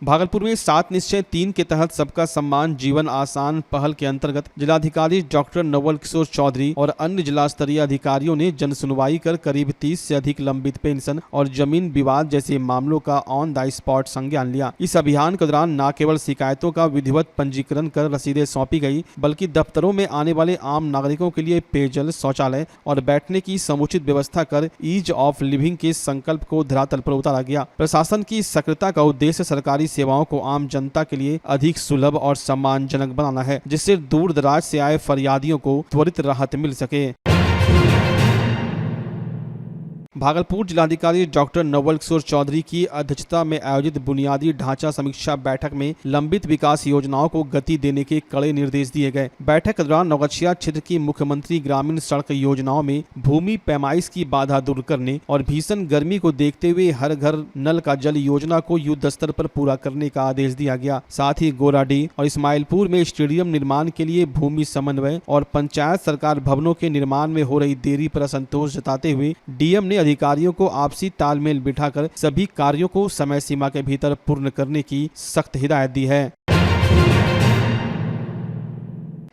भागलपुर में 7 निश्चय 3 के तहत सबका सम्मान जीवन आसान पहल के अंतर्गत जिलाधिकारी डॉक्टर नवल किशोर चौधरी और अन्य जिला स्तरीय अधिकारियों ने जन सुनवाई कर करीब 30 से अधिक लंबित पेंशन और जमीन विवाद जैसे मामलों का ऑन द स्पॉट संज्ञान लिया। इस अभियान के दौरान न केवल शिकायतों का विधिवत पंजीकरण कर रसीदें सौंपी गई, बल्कि दफ्तरों में आने वाले आम नागरिकों के लिए पेयजल, शौचालय और बैठने की समुचित व्यवस्था कर ईज ऑफ लिविंग के संकल्प को धरातल पर उतारा गया। प्रशासन की सक्रियता का उद्देश्य सरकारी सेवाओं को आम जनता के लिए अधिक सुलभ और सम्मानजनक बनाना है, जिससे दूर दराज से आए फरियादियों को त्वरित राहत मिल सके। भागलपुर जिलाधिकारी डॉक्टर नवल किशोर चौधरी की अध्यक्षता में आयोजित बुनियादी ढांचा समीक्षा बैठक में लंबित विकास योजनाओं को गति देने के कड़े निर्देश दिए गए। बैठक के दौरान नवगछिया क्षेत्र की मुख्यमंत्री ग्रामीण सड़क योजनाओं में भूमि पैमाइश की बाधा दूर करने और भीषण गर्मी को देखते हुए हर घर नल का जल योजना को युद्ध स्तर पर पूरा करने का आदेश दिया गया। साथ ही गोराडीह और इस्माइलपुर में स्टेडियम निर्माण के लिए भूमि समन्वय और पंचायत सरकार भवनों के निर्माण में हो रही देरी पर असंतोष जताते हुए डीएम ने अधिकारियों को आपसी तालमेल बिठाकर सभी कार्यों को समय सीमा के भीतर पूर्ण करने की सख्त हिदायत दी है।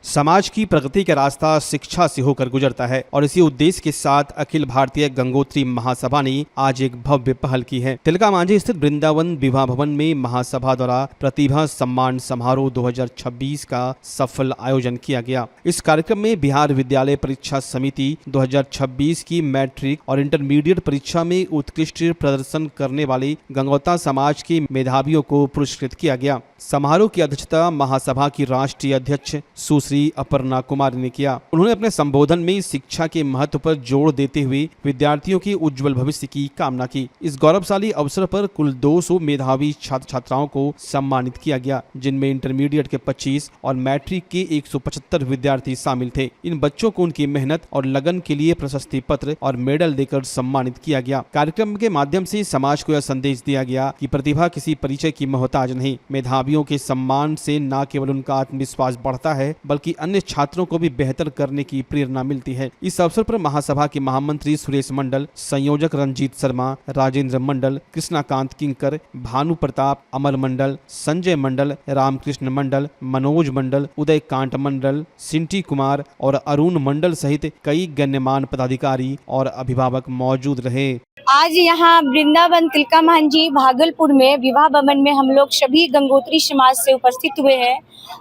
समाज की प्रगति का रास्ता शिक्षा से होकर गुजरता है और इसी उद्देश्य के साथ अखिल भारतीय गंगोत्री महासभा ने आज एक भव्य पहल की है। तिलका मांझी स्थित वृंदावन विवाह भवन में महासभा द्वारा प्रतिभा सम्मान समारोह 2026 का सफल आयोजन किया गया। इस कार्यक्रम में बिहार विद्यालय परीक्षा समिति 2026 की मैट्रिक और इंटरमीडिएट परीक्षा में उत्कृष्ट प्रदर्शन करने वाले गंगोता समाज के मेधावियों को पुरस्कृत किया गया। समारोह की अध्यक्षता महासभा की राष्ट्रीय अध्यक्ष सुश्री अपर्णा कुमारी ने किया। उन्होंने अपने संबोधन में शिक्षा के महत्व पर जोर देते हुए विद्यार्थियों के उज्जवल भविष्य की कामना की। इस गौरवशाली अवसर पर कुल 200 मेधावी छात्र छात्राओं को सम्मानित किया गया, जिनमें इंटरमीडिएट के 25 और मैट्रिक के 175 विद्यार्थी शामिल थे। इन बच्चों को उनकी मेहनत और लगन के लिए प्रशस्ति पत्र और मेडल देकर सम्मानित किया गया। कार्यक्रम के माध्यम से समाज को यह संदेश दिया गया कि प्रतिभा किसी परिचय की मोहताज नहीं। मेधावियों के सम्मान से न केवल उनका आत्मविश्वास बढ़ता है, बल्कि अन्य छात्रों को भी बेहतर करने की प्रेरणा मिलती है। इस अवसर पर महासभा के महामंत्री सुरेश मंडल, संयोजक रंजीत शर्मा, राजेंद्र मंडल, कृष्णाकांत किंकर, भानु प्रताप, अमर मंडल, संजय मंडल, रामकृष्ण मंडल, मनोज मंडल, उदय कांट मंडल, सिंटी कुमार और अरुण मंडल सहित कई गण्यमान्य पदाधिकारी और अभिभावक मौजूद रहे। आज यहाँ वृंदावन तिलका मांझी भागलपुर में विवाह भवन में हम लोग सभी गंगोत्री समाज से उपस्थित हुए हैं।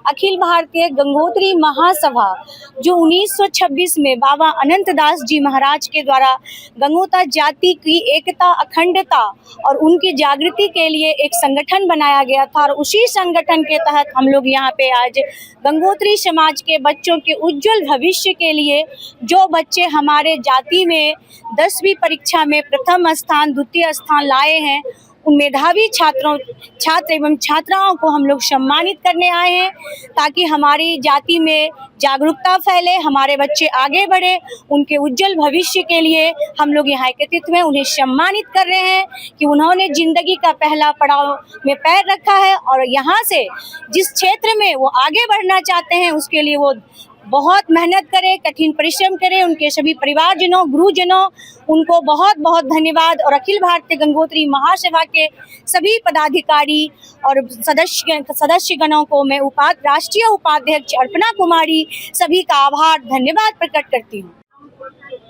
अखिल भारतीय गंगोत्री महासभा जो 1926 में बाबा अनंत दास जी महाराज के द्वारा गंगोता जाति की एकता, अखंडता और उनकी जागृति के लिए एक संगठन बनाया गया था, और उसी संगठन के तहत हम लोग यहाँ पे आज गंगोत्री समाज के बच्चों के उज्जवल भविष्य के लिए जो बच्चे हमारे जाति में 10वीं परीक्षा में प्रथम स्थान, द्वितीय स्थान लाए हैं, उन मेधावी छात्र एवं छात्राओं को हम लोग सम्मानित करने आए हैं, ताकि हमारी जाति में जागरूकता फैले, हमारे बच्चे आगे बढ़े। उनके उज्जवल भविष्य के लिए हम लोग यहाँ एकत्रित हुए, उन्हें सम्मानित कर रहे हैं कि उन्होंने जिंदगी का पहला पड़ाव में पैर रखा है और यहाँ से जिस क्षेत्र में वो आगे बढ़ना चाहते हैं उसके लिए वो बहुत मेहनत करें, कठिन परिश्रम करें। उनके सभी परिवारजनों, गुरुजनों, उनको बहुत बहुत धन्यवाद। और अखिल भारतीय गंगोत्री महासभा के सभी पदाधिकारी और सदस्यगणों को मैं राष्ट्रीय उपाध्यक्ष अर्पणा कुमारी सभी का आभार, धन्यवाद प्रकट करती हूँ।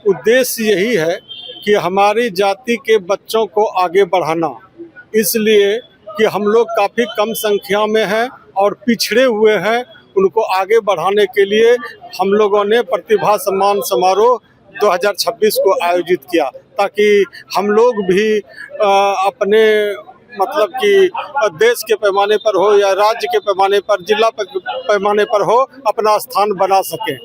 उद्देश्य यही है कि हमारी जाति के बच्चों को आगे बढ़ाना, इसलिए कि हम लोग काफ़ी कम संख्या में हैं और पिछड़े हुए हैं। उनको आगे बढ़ाने के लिए हम लोगों ने प्रतिभा सम्मान समारोह 2026 को आयोजित किया, ताकि हम लोग भी अपने मतलब कि देश के पैमाने पर हो या राज्य के पैमाने पर, जिला पैमाने पर हो, अपना स्थान बना सकें।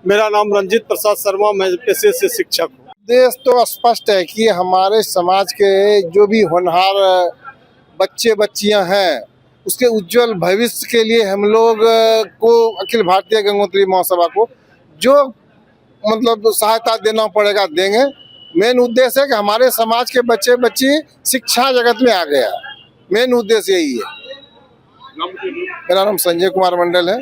मेरा नाम रंजीत प्रसाद शर्मा, मैं पेशे से शिक्षक हूँ। देश तो स्पष्ट है कि हमारे समाज के जो भी होनहार बच्चे बच्चियां हैं, उसके उज्जवल भविष्य के लिए हम लोग को अखिल भारतीय गंगोत्री महासभा को जो मतलब सहायता देना पड़ेगा देंगे। मेन उद्देश्य है कि हमारे समाज के बच्चे बच्ची शिक्षा जगत में आ गया, मेन उद्देश्य यही है। मेरा नाम संजय कुमार मंडल है।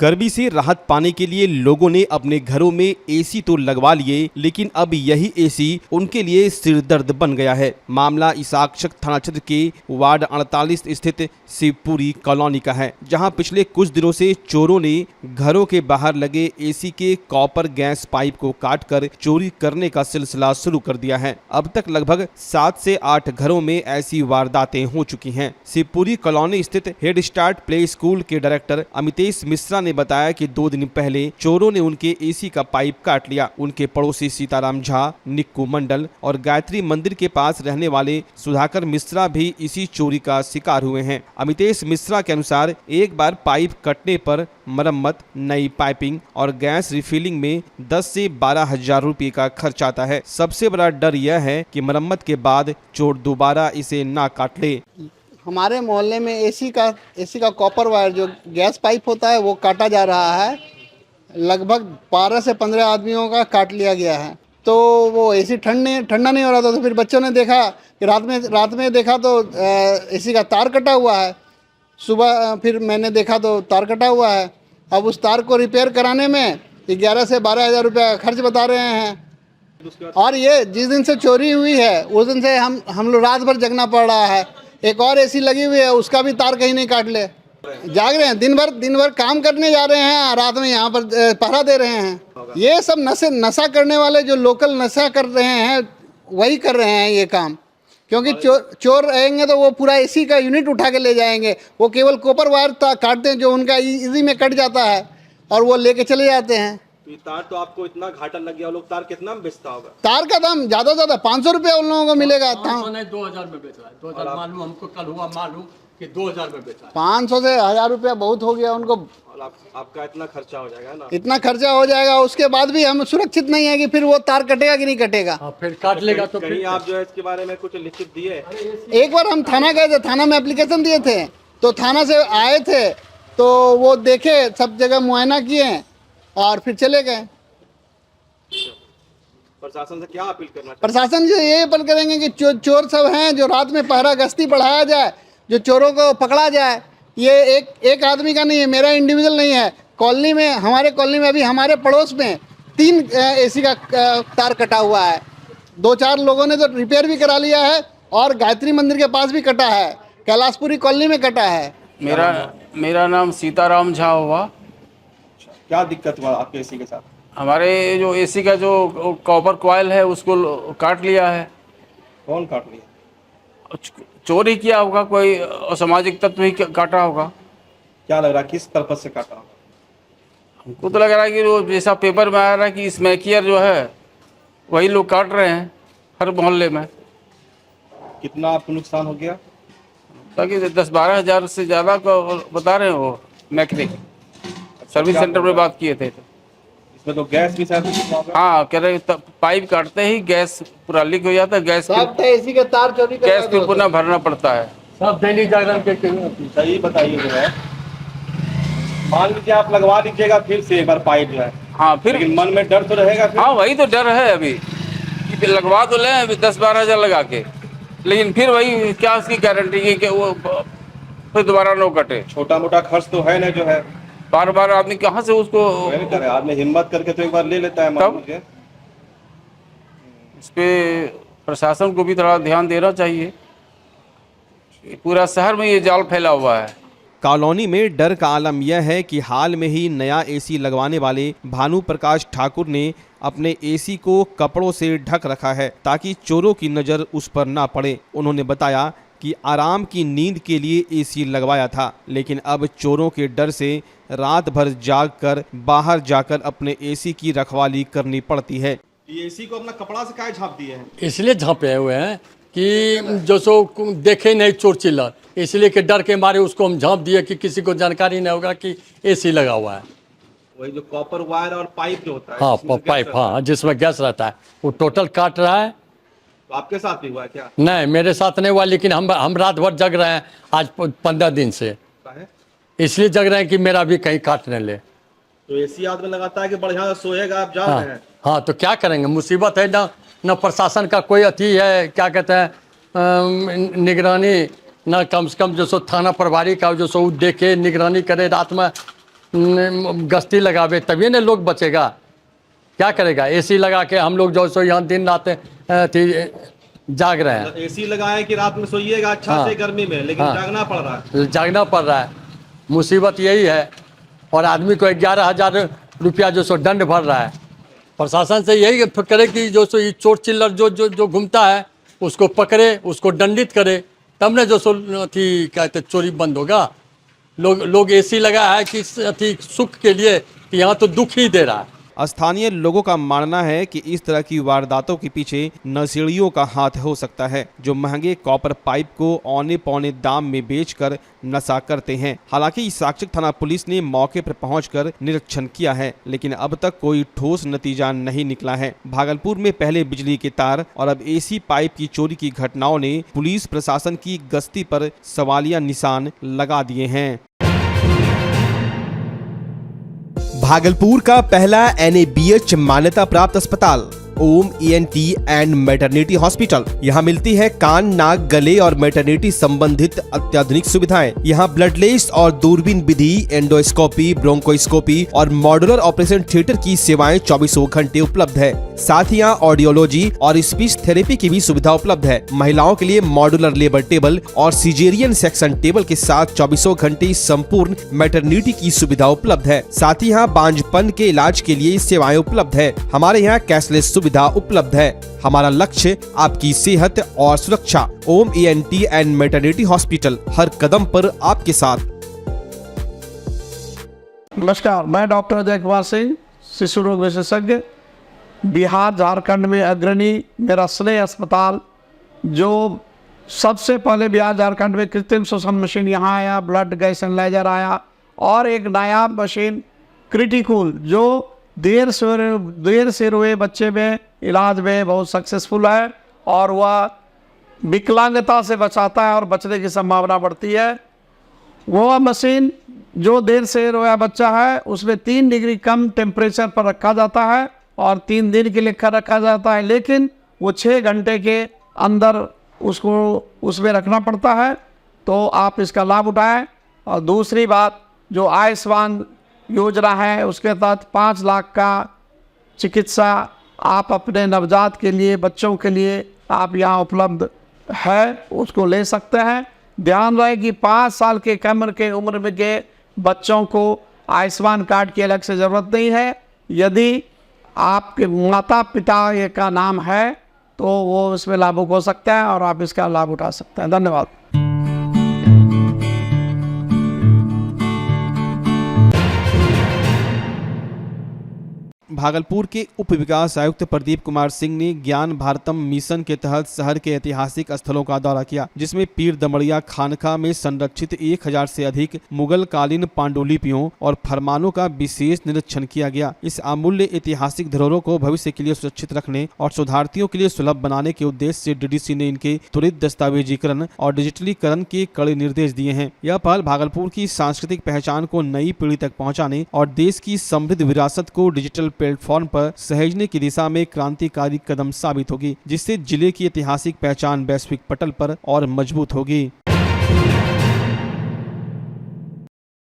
गर्मी से राहत पाने के लिए लोगों ने अपने घरों में एसी तो लगवा लिए, लेकिन अब यही एसी उनके लिए सिरदर्द बन गया है। मामला इसाकचक थाना क्षेत्र के वार्ड 48 स्थित शिवपुरी कॉलोनी का है, जहां पिछले कुछ दिनों से चोरों ने घरों के बाहर लगे एसी के कॉपर गैस पाइप को काटकर चोरी करने का सिलसिला शुरू कर दिया है। अब तक लगभग 7 से 8 घरों में ऐसी वारदातें हो चुकी हैं। शिवपुरी कॉलोनी स्थित हेड स्टार्ट प्ले स्कूल के डायरेक्टर अमितेश मिश्रा ने बताया कि 2 दिन पहले चोरों ने उनके एसी का पाइप काट लिया। उनके पड़ोसी सीताराम झा, निक्कू मंडल और गायत्री मंदिर के पास रहने वाले सुधाकर मिश्रा भी इसी चोरी का शिकार हुए हैं। अमितेश मिश्रा के अनुसार एक बार पाइप कटने पर मरम्मत, नई पाइपिंग और गैस रिफिलिंग में 10 से 12 हजार रुपये का खर्च आता है। सबसे बड़ा डर यह है कि मरम्मत के बाद चोर दोबारा इसे ना काट ले। हमारे मोहल्ले में एसी का कॉपर वायर जो गैस पाइप होता है वो काटा जा रहा है। लगभग 12 से 15 आदमियों का काट लिया गया है। तो वो एसी ठंडा नहीं हो रहा था, तो फिर बच्चों ने देखा कि रात में देखा तो एसी का तार कटा हुआ है। सुबह फिर मैंने देखा तो तार कटा हुआ है। अब उस तार को रिपेयर कराने में 11 से 12 हज़ार रुपया खर्च बता रहे हैं। और ये जिस दिन से चोरी हुई है उस दिन से हम लोग रात भर जगना पड़ रहा है। एक और एसी लगी हुई है, उसका भी तार कहीं नहीं काट ले। जाग रहे हैं, दिन भर काम करने जा रहे हैं, रात में यहाँ पर पहरा दे रहे हैं। ये सब नशा करने वाले जो लोकल नशा कर रहे हैं वही कर रहे हैं ये काम। क्योंकि चोर रहेंगे तो वो पूरा एसी का यूनिट उठा के ले जाएंगे। वो केवल कॉपर वायर काटते हैं जो उनका इजी में कट जाता है और वो लेके चले जाते हैं। तो तार तो आपको इतना घाटा लग गया, लोग तार कितना में बेचता होगा? तार का दाम ज्यादा 500 रुपया उन लोगों को मिलेगा। 2000 में बेच रहा है। 2000 मालूम, हमको कल हुआ मालूम कि 2000 में बेचा है। 500 से 1000 रुपया बहुत हो गया उनको। और आपका इतना खर्चा हो जाएगा ना? इतना खर्चा हो जाएगा, उसके बाद भी हम सुरक्षित नहीं है कि फिर वो तार कटेगा कि नहीं कटेगा। फिर काट लेगा तो कहीं आप जो है इसके बारे में कुछ लिखित दिए? एक बार हम थाना गए थे, थाना में एप्लीकेशन दिए थे, तो थाना से आए थे तो वो देखे, सब जगह मुआयना किए और फिर चले गए। प्रशासन से क्या अपील करना चाहिए? प्रशासन से ये अपील करेंगे कि चोर सब हैं जो रात में पहरा गश्ती बढ़ाया जाए, जो चोरों को पकड़ा जाए। ये एक आदमी का नहीं है, मेरा इंडिविजुअल नहीं है। कॉलोनी में, हमारे कॉलोनी में अभी हमारे पड़ोस में 3 एसी का तार कटा हुआ है। 2-4 लोगों ने तो रिपेयर भी करा लिया है और गायत्री मंदिर के पास भी कटा है, कैलाशपुरी कॉलोनी में कटा है। मेरा नाम सीताराम झा हुआ। क्या दिक्कत हुआ आपके एसी के साथ? हमारे जो एसी का जो कॉपर कॉइल है उसको काट लिया है। कौन काट लिया? चोरी किया होगा, कोई असामाजिक तत्व ही काटा होगा। क्या लग रहा है, किस पर्पज से काटा? हमको तो लग रहा है कि वो जैसा पेपर में आ रहा है कि स्मैकियर जो है वही लोग काट रहे हैं हर मोहल्ले में। कितना आपको नुकसान हो गया? ताकि 10-12 हज़ार से ज़्यादा को बता रहे हैं वो मैकेनिक। सर्विस सेंटर में बात किए थे। इसमें तो गैस भी शायद? हाँ, कह रहे पाइप काटते ही गैस पूरा लीक हो जाता है। गैस एसी के तार चोरी गैस फिर पुनः भरना पड़ता है। सब दैनिक जागरण के सही बताइए जो है। मान लीजिए आप लगवा लीजिएगा फिर से एक बार पाइप जो है। हाँ, फिर लेकिन मन में डर तो रहेगा फिर? हाँ, वही तो डर है अभी कि लगवा तो लें अभी 10-12 हज़ार लगा के, लेकिन फिर वही क्या उसकी गारंटी की कि वो फिर दोबारा न कटे। छोटा मोटा खर्च तो है ना जो है, बार बार आदमी कहाँ से उसको करे। आदमी हिम्मत करके तो एक बार ले लेता है। मान लीजिए इस पे प्रशासन को भी थोड़ा ध्यान देना चाहिए। पूरा शहर में ये जाल फैला हुआ है। कॉलोनी में डर का आलम यह है कि हाल में ही नया एसी लगवाने वाले भानु प्रकाश ठाकुर ने अपने एसी को कपड़ों से ढक रखा है ताकि चोरों की नज़र उस पर ना पड़े। उन्होंने बताया कि आराम की नींद के लिए एसी लगवाया था, लेकिन अब चोरों के डर से रात भर जागकर बाहर जाकर अपने एसी की रखवाली करनी पड़ती है। ये एसी को अपना कपड़ा से काहे झाँप दिए हैं? इसलिए झाँपे हुए हैं कि जो सो देखे नहीं चोर चिल्लर, इसलिए कि डर के मारे उसको हम झाँप दिए कि किसी को जानकारी नहीं होगा कि एसी लगा हुआ है। वही जो कॉपर वायर और पाइप जो होता है? हाँ, पाइप, हाँ, जिसमें गैस रहता है वो टोटल काट रहा है। तो आपके साथ भी हुआ है क्या? नहीं, मेरे साथ नहीं हुआ, लेकिन हम रात भर जग रहे हैं आज 15 दिन से। इसलिए जग रहे हैं कि मेरा भी कहीं काट न ले। तो एसी आदमी लगाता है कि बढ़िया सोएगा, आप जाग रहे हैं। हाँ, तो क्या करेंगे, मुसीबत है ना। न प्रशासन का कोई अथी है, क्या कहते हैं, निगरानी, न कम से कम जो सो थाना प्रभारी का जो सो देखे निगरानी करे रात में गश्ती लगावे तभी ना लोग बचेगा। क्या करेगा? एसी लगा के हम लोग जो सो यहाँ दिन रात जाग रहे हैं। एसी लगाए कि रात में सोइएगा अच्छा हाँ। से गर्मी में, लेकिन हाँ। जागना पड़ रहा है। जागना पड़ रहा है, मुसीबत यही है। और आदमी को 11,000 रुपया जो सो दंड भर रहा है। प्रशासन से यही करे कि जो सो ये चोर चिल्लर जो घूमता है उसको पकड़े, उसको दंडित करे, तब ना जो सो अथी कहते चोरी बंद होगा। लोग एसी लगा है कि अथी सुख के लिए, कि यहाँ तो दुख ही दे रहा है। स्थानीय लोगों का मानना है कि इस तरह की वारदातों के पीछे नशेड़ियों का हाथ हो सकता है, जो महंगे कॉपर पाइप को औने पौने दाम में बेचकर नशा करते हैं। हालांकि साक्षक थाना पुलिस ने मौके पर पहुंचकर निरीक्षण किया है, लेकिन अब तक कोई ठोस नतीजा नहीं निकला है। भागलपुर में पहले बिजली के तार और अब एसी पाइप की चोरी की घटनाओं ने पुलिस प्रशासन की गश्ती पर सवालिया निशान लगा दिए हैं। भागलपुर का पहला NABH मान्यता प्राप्त अस्पताल ओम ENT एंड मैटरनिटी हॉस्पिटल। यहाँ मिलती है कान, नाक, गले और मैटरनिटी संबंधित अत्याधुनिक सुविधाएं। यहाँ ब्लडलेस और दूरबीन विधि, एंडोस्कोपी, ब्रोंकोस्कोपी और मॉड्यूलर ऑपरेशन थिएटर की सेवाएं 24 घंटे उपलब्ध है। साथ ही यहाँ ऑडियोलॉजी और स्पीच थेरेपी की भी सुविधा उपलब्ध है। महिलाओं के लिए मॉड्यूलर लेबर टेबल और सिजेरियन सेक्शन टेबल के साथ 24 घंटे संपूर्ण मैटरनिटी की सुविधा उपलब्ध है। साथ ही यहाँ बांझपन के इलाज के लिए सेवाएं उपलब्ध है। हमारे यहाँ कैशलेस सुविधा उपलब्ध है। हमारा लक्ष्य आपकी सेहत और सुरक्षा। ओम ENT एंड मैटरनिटी हॉस्पिटल, हर कदम पर आपके साथ। नमस्कार, मैं डॉक्टर अजय कुमार सिंह, शिशु रोग विशेषज्ञ, बिहार झारखंड में अग्रणी मेरा स्नेह अस्पताल, जो सबसे पहले बिहार झारखंड में कृत्रिम श्वसन मशीन यहाँ आया, ब्लड गैस एनालाइजर आया, और एक नायाब मशीन क्रिटिकल जो देर से रोए बच्चे में इलाज में बहुत सक्सेसफुल है, और वह विकलांगता से बचाता है और बचने की संभावना बढ़ती है। वह मशीन जो देर से रोया बच्चा है उसमें 3 डिग्री कम टेम्परेचर पर रखा जाता है और 3 दिन के लिए रखा जाता है, लेकिन वो 6 घंटे के अंदर उसको उसमें रखना पड़ता है। तो आप इसका लाभ उठाएं। और दूसरी बात, जो आयुष्मान योजना है उसके तहत 5 लाख का चिकित्सा आप अपने नवजात के लिए, बच्चों के लिए आप यहाँ उपलब्ध है, उसको ले सकते हैं। ध्यान रहे कि 5 साल के कम के उम्र में के बच्चों को आयुष्मान कार्ड की अलग से ज़रूरत नहीं है। यदि आपके माता पिता का नाम है तो वो इसमें लाभुक हो सकता है और आप इसका लाभ उठा सकते हैं। धन्यवाद। भागलपुर के उप विकास आयुक्त प्रदीप कुमार सिंह ने ज्ञान भारतम मिशन के तहत शहर के ऐतिहासिक स्थलों का दौरा किया, जिसमें पीर दमड़िया खानका में संरक्षित 1000 से अधिक मुगल कालीन पांडुलिपियों और फरमानों का विशेष निरीक्षण किया गया। इस अमूल्य ऐतिहासिक धरोहरों को भविष्य के लिए सुरक्षित रखने और शोधार्थियों के लिए सुलभ बनाने के उद्देश्य से DDC ने इनके त्वरित दस्तावेजीकरण और डिजिटलीकरण के कड़े निर्देश दिए हैं। यह पहल भागलपुर की सांस्कृतिक पहचान को नई पीढ़ी तक पहुँचाने और देश की समृद्ध विरासत को डिजिटल प्लेटफॉर्म पर सहेजने की दिशा में क्रांतिकारी कदम साबित होगी, जिससे जिले की ऐतिहासिक पहचान वैश्विक पटल पर और मजबूत होगी।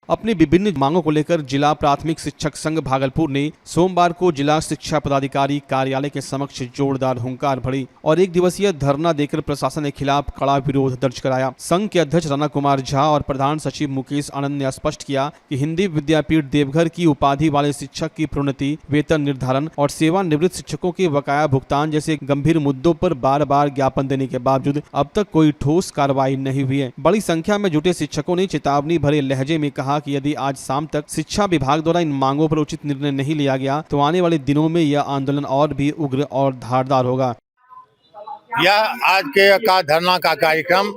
अपनी विभिन्न मांगों को लेकर जिला प्राथमिक शिक्षक संघ भागलपुर ने सोमवार को जिला शिक्षा पदाधिकारी कार्यालय के समक्ष जोरदार हुंकार भरी और 1 दिवसीय धरना देकर प्रशासन के खिलाफ कड़ा विरोध दर्ज कराया। संघ के अध्यक्ष राणा कुमार झा और प्रधान सचिव मुकेश आनंद ने स्पष्ट किया कि हिंदी विद्यापीठ देवघर की उपाधि वाले शिक्षक की प्रोन्नति, वेतन निर्धारण और सेवानिवृत्त शिक्षकों के बकाया भुगतान जैसे गंभीर मुद्दों पर बार-बार ज्ञापन देने के बावजूद अब तक कोई ठोस कार्रवाई नहीं हुई है। बड़ी संख्या में जुटे शिक्षकों ने चेतावनी भरे लहजे में कहा कि यदि आज शाम तक शिक्षा विभाग द्वारा इन मांगों पर उचित निर्णय नहीं लिया गया तो आने वाले दिनों में यह आंदोलन और भी उग्र और धारदार होगा। यह आज के का धरना का कार्यक्रम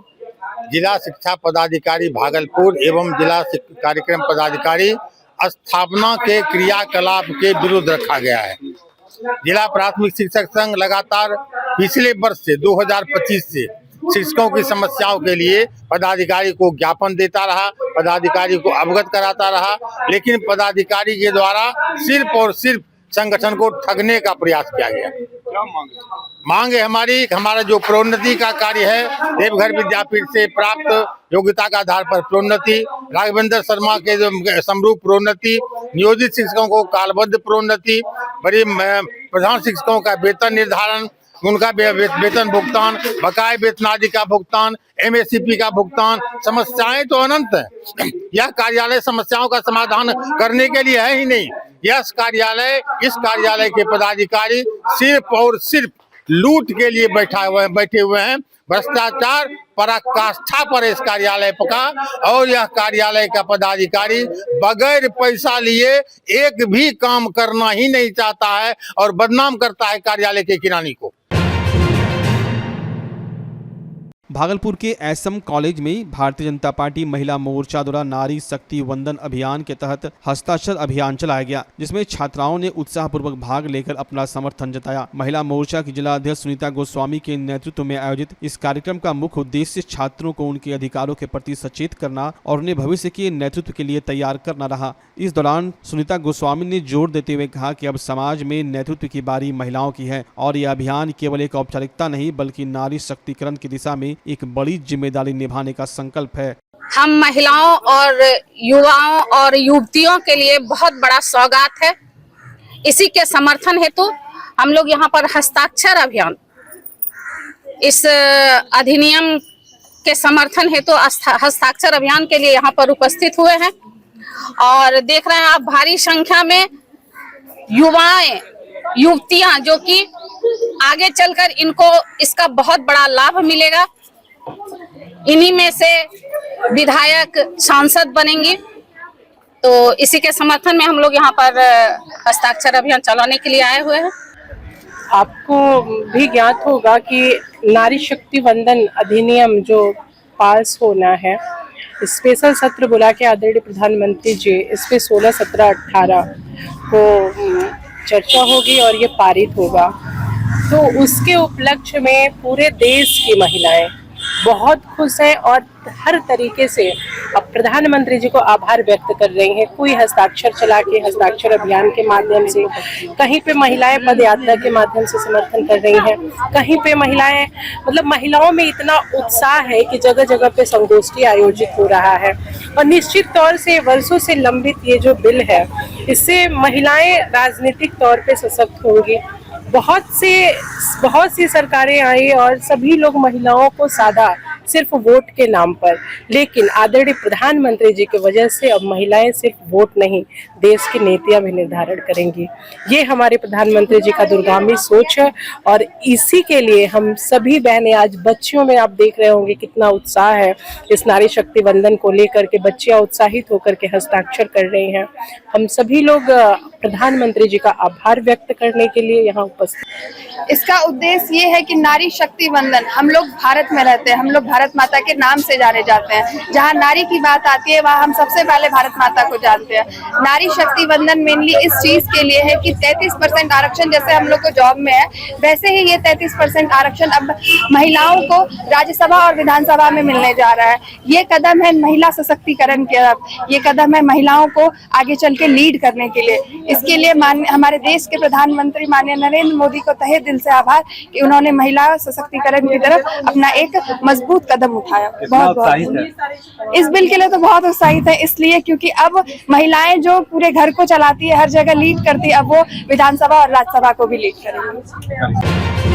जिला शिक्षा पदाधिकारी भागलपुर एवं जिला कार्यक्रम पदाधिकारी स्थापना के क्रियाकलाप के विरुद्ध रखा गया है। जिला प्राथमिक शिक्षक संघ लगातार पिछले वर्ष से 2025 से शिक्षकों की समस्याओं के लिए पदाधिकारी को ज्ञापन देता रहा, पदाधिकारी को अवगत कराता रहा, लेकिन पदाधिकारी के द्वारा सिर्फ और सिर्फ संगठन को ठगने का प्रयास किया गया। क्या मांग? मांग है हमारा जो प्रोन्नति का कार्य है, देवघर विद्यापीठ से प्राप्त योग्यता के आधार पर प्रोन्नति, राघवेंद्र शर्मा के जो समरूप प्रोन्नति, नियोजित शिक्षकों को कालबद्ध प्रोन्नति, बड़ी प्रधान शिक्षकों का वेतन निर्धारण, उनका वेतन भुगतान, बकाये वेतन आदि का भुगतान, MSCP का भुगतान, समस्याएं तो अनंत है। यह कार्यालय समस्याओं का समाधान करने के लिए है ही नहीं। इस कार्यालय के पदाधिकारी सिर्फ और सिर्फ लूट के लिए बैठे हुए हैं। भ्रष्टाचार पराकाष्ठा पर इस कार्यालय का, और यह कार्यालय का पदाधिकारी बगैर पैसा लिए एक भी काम करना ही नहीं चाहता है और बदनाम करता है कार्यालय के किरानी को। भागलपुर के एसएम कॉलेज में भारतीय जनता पार्टी महिला मोर्चा द्वारा नारी शक्ति वंदन अभियान के तहत हस्ताक्षर अभियान चलाया गया, जिसमें छात्राओं ने उत्साहपूर्वक भाग लेकर अपना समर्थन जताया। महिला मोर्चा की जिला अध्यक्ष सुनीता गोस्वामी के नेतृत्व में आयोजित इस कार्यक्रम का मुख्य उद्देश्य छात्रों को उनके अधिकारों के प्रति सचेत करना और उन्हें भविष्य के नेतृत्व के लिए तैयार करना रहा। इस दौरान सुनीता गोस्वामी ने जोर देते हुए कहा कि अब समाज में नेतृत्व की बारी महिलाओं की है और यह अभियान केवल एक औपचारिकता नहीं बल्कि नारी शक्तिकरण की दिशा में एक बड़ी जिम्मेदारी निभाने का संकल्प है। हम महिलाओं और युवाओं और युवतियों के लिए बहुत बड़ा सौगात है। इसी के समर्थन हेतु हम लोग यहाँ पर हस्ताक्षर अभियान, इस अधिनियम के समर्थन हेतु हस्ताक्षर अभियान के लिए यहाँ पर उपस्थित हुए हैं और देख रहे हैं आप भारी संख्या में युवाएं युवतियां जो कि आगे चलकर इनको इसका बहुत बड़ा लाभ मिलेगा। इन्हीं में से विधायक सांसद बनेंगी। तो इसी के समर्थन में हम लोग यहाँ पर हस्ताक्षर अभियान चलाने के लिए आए हुए हैं। आपको भी ज्ञात होगा कि नारी शक्ति वंदन अधिनियम जो पास होना है, स्पेशल सत्र बुला के आदरणीय प्रधानमंत्री जी इस पे 16, 17, 18 को चर्चा होगी और ये पारित होगा। तो उसके उपलक्ष्य में पूरे देश की महिलाएं बहुत खुश हैं और हर तरीके से अब प्रधानमंत्री जी को आभार व्यक्त कर रही हैं। कोई हस्ताक्षर चला के, हस्ताक्षर अभियान के माध्यम से, कहीं पे महिलाएं पद यात्रा के माध्यम से समर्थन कर रही हैं, कहीं पे महिलाएं मतलब महिलाओं में इतना उत्साह है कि जगह जगह पे संगोष्ठी आयोजित हो रहा है। और निश्चित तौर से वर्षों से लंबित ये जो बिल है, इससे महिलाएं राजनीतिक तौर पे सशक्त होंगी। बहुत सी सरकारें आई और सभी लोग महिलाओं को साधा सिर्फ वोट के नाम पर, लेकिन आदरणीय प्रधानमंत्री जी की वजह से अब महिलाएं सिर्फ वोट नहीं, देश की नीतियां भी निर्धारण करेंगी। ये हमारे प्रधानमंत्री जी का दूरगामी सोच है और इसी के लिए हम सभी बहनें, आज बच्चियों में आप देख रहे होंगे कितना उत्साह है इस नारी शक्ति वंदन को लेकर के, बच्चियां उत्साहित होकर के हस्ताक्षर कर रही हैं। हम सभी लोग प्रधानमंत्री जी का आभार व्यक्त करने के लिए यहाँ उपस्थित। इसका उद्देश्य ये है कि नारी शक्ति वंदन, हम लोग भारत में रहते हैं, हम लोग भारत माता के नाम से जाने जाते हैं। जहाँ नारी की बात आती है वहाँ हम सबसे पहले भारत माता को जानते हैं। नारी शक्ति वंदन मेनली इस चीज के लिए है कि 33% आरक्षण जैसे हम लोग को जॉब में है, वैसे ही ये 33% आरक्षण अब महिलाओं को राज्यसभा और विधानसभा में मिलने जा रहा है। ये कदम है महिला सशक्तिकरण की तरफ, ये कदम है महिलाओं को आगे चल के लीड करने के लिए। इसके लिए हमारे देश के प्रधानमंत्री माननीय नरेंद्र मोदी को तहे दिल से आभार कि उन्होंने महिला सशक्तिकरण की तरफ अपना एक मजबूत कदम उठाया। बहुत इस बिल के लिए तो बहुत उत्साहित है, इसलिए क्योंकि अब महिलाएं जो पूरे घर को चलाती है, हर जगह लीड करती है, अब वो विधानसभा और राज्यसभा को भी लीड करेंगी।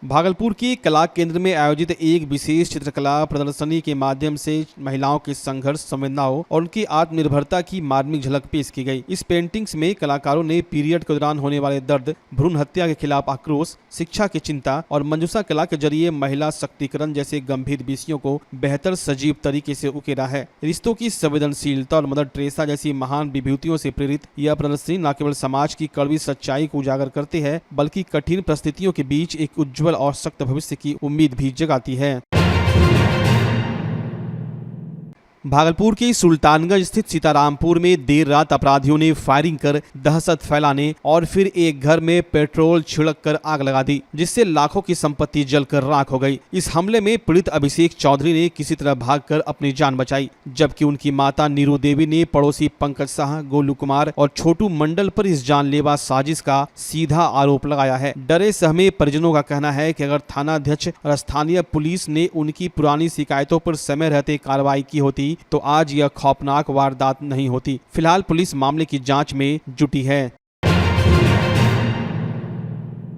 भागलपुर के कला केंद्र में आयोजित एक विशेष चित्रकला प्रदर्शनी के माध्यम से महिलाओं के संघर्ष, संवेदनाओं और उनकी आत्मनिर्भरता की मार्मिक झलक पेश की गई। इस पेंटिंग्स में कलाकारों ने पीरियड के दौरान होने वाले दर्द, भ्रूण हत्या के खिलाफ आक्रोश, शिक्षा की चिंता और मंजूषा कला के जरिए महिला शक्तिकरण जैसे गंभीर विषयों को बेहतर सजीव तरीके से उकेरा है। रिश्तों की संवेदनशीलता और मदर टेरेसा जैसी महान विभूतियों से प्रेरित यह प्रदर्शनी न केवल समाज की कड़वी सच्चाई को उजागर करती है, बल्कि कठिन परिस्थितियों के बीच एक उज्जवल और सख्त भविष्य की उम्मीद भी जगाती है। भागलपुर के सुल्तानगंज स्थित सीतारामपुर में देर रात अपराधियों ने फायरिंग कर दहशत फैलाने और फिर एक घर में पेट्रोल छिड़क कर आग लगा दी, जिससे लाखों की संपत्ति जलकर राख हो गई। इस हमले में पीड़ित अभिषेक चौधरी ने किसी तरह भागकर अपनी जान बचाई, जबकि उनकी माता नीरू देवी ने पड़ोसी पंकज शाह, गोलू कुमार और छोटू मंडल पर इस जानलेवा साजिश का सीधा आरोप लगाया है। डरे सहमे परिजनों का कहना है कि अगर थानाध्यक्ष और स्थानीय पुलिस ने उनकी पुरानी शिकायतों पर समय रहते कार्रवाई की होती तो आज यह खौफनाक वारदात नहीं होती। फिलहाल पुलिस मामले की जांच में जुटी है।